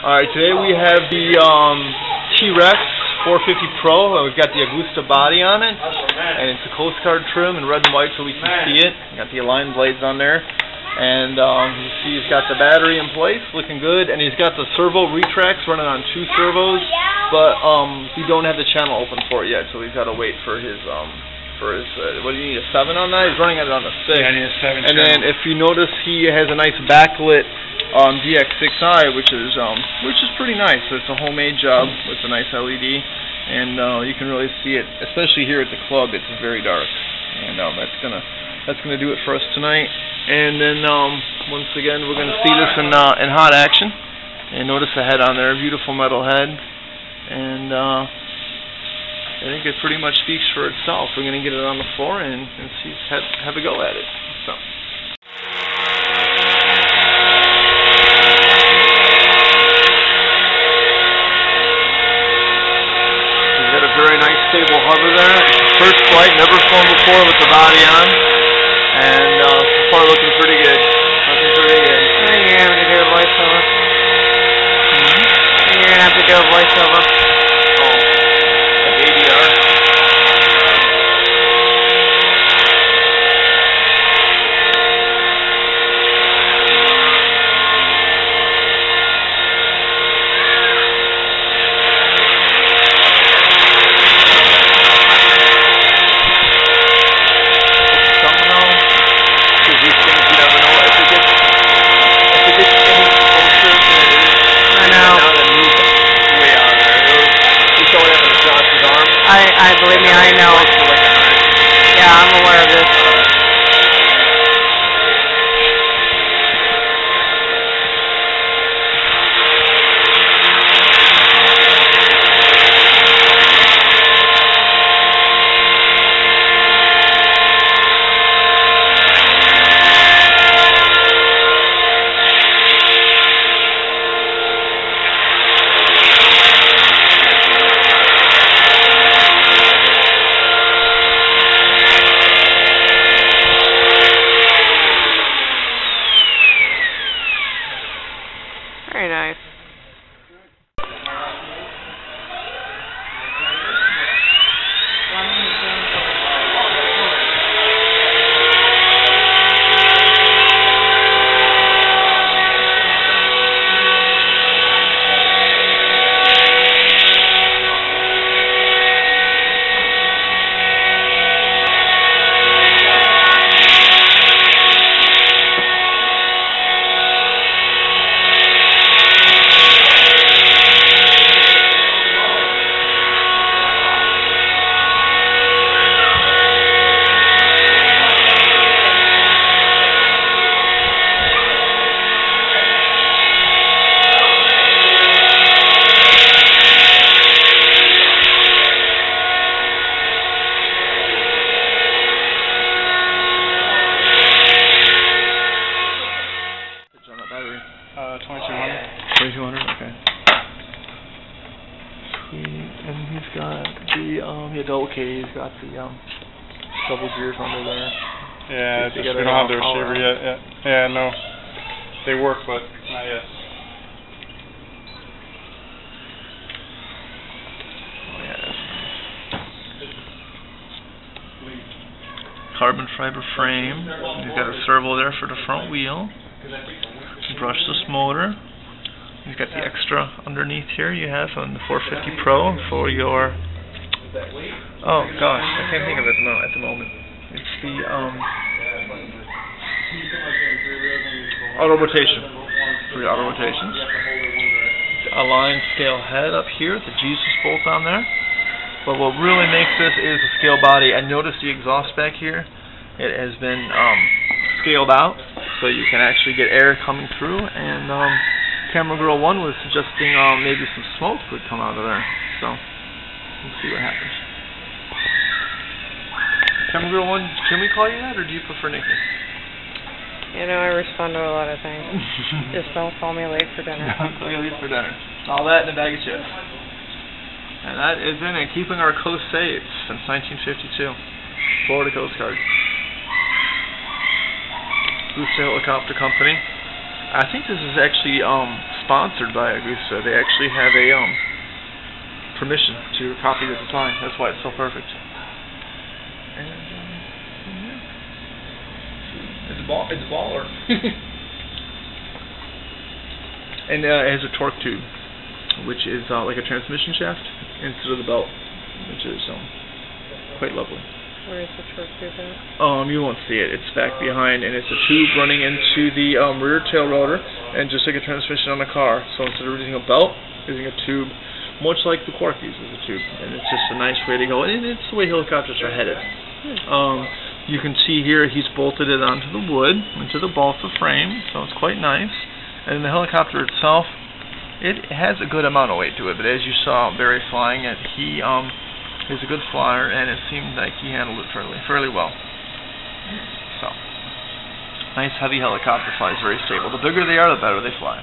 Alright, today we have the T-Rex 450 Pro. We've got the Augusta body on it, and it's a Coast Guard trim in red and white so we can see it. Got the aligned blades on there, and you see he's got the battery in place, looking good, and he's got the servo retracts running on 2 servos, but we don't have the channel open for it yet, so we've got to wait for his what do you need, a 7 on that? He's running it on a 6. Yeah, I need a 7. And then if you notice, he has a nice backlit DX6i, which is pretty nice. It's a homemade job with a nice LED, and you can really see it, especially here at the club. It's very dark, and that's gonna do it for us tonight. And then once again, we're gonna see this in hot action. And notice the head on there, beautiful metal head, and I think it pretty much speaks for itself. We're gonna get it on the floor and see, have a go at it. So. Very nice stable hover there. First flight, never flown before with the body on, and so far looking pretty good. Looking pretty good. I think you're gonna have to do a voiceover. I think you're gonna have to do a voiceover. Oh, like ADR. Believe me, I know. Yeah, I'm aware of this. Very nice. Battery? 2200. 2200, okay. Sweet. And he's got he's got the double gears under there. Yeah, we don't have the receiver yet. Yeah, no. They work, but not yet. Oh yeah, that's nice. Carbon fiber frame. He's got a servo there for the front wheel. Brushless motor. You've got the extra underneath here you have on the 450 Pro for your, oh gosh, I can't think of it at the moment. It's the auto rotation, for your auto rotations. Aligned scale head up here, the Jesus bolt on there. But what really makes this is the scale body. And notice the exhaust back here, it has been scaled out, so you can actually get air coming through, and Camera Girl 1 was suggesting maybe some smoke would come out of there, so we'll see what happens. Camera Girl 1, can we call you that, or do you prefer Nikki? You know, I respond to a lot of things. Just don't call me late for dinner. Don't call you late for dinner. All that in a bag of chips. And that is in it, keeping our coast safe since 1952. Florida Coast Guard. Augusta Helicopter Company. I think this is actually sponsored by Augusta. They actually have a permission to copy the design. That's why it's so perfect. And yeah. It's a baller. And it has a torque tube, which is like a transmission shaft instead of the belt, which is quite lovely. Where is the torque tube at? You won't see it. It's back behind, and it's a tube running into the rear tail rotor, and just like a transmission on a car. So instead of using a belt, using a tube, much like the Quark uses a tube, and it's just a nice way to go. And it's the way helicopters are headed. You can see here he's bolted it onto the wood, into the balsa frame, so it's quite nice. And the helicopter itself, it has a good amount of weight to it, but as you saw Barry flying it, he is a good flyer, and it seemed like he handled it fairly well. So, nice heavy helicopter, flies very stable. The bigger they are, the better they fly.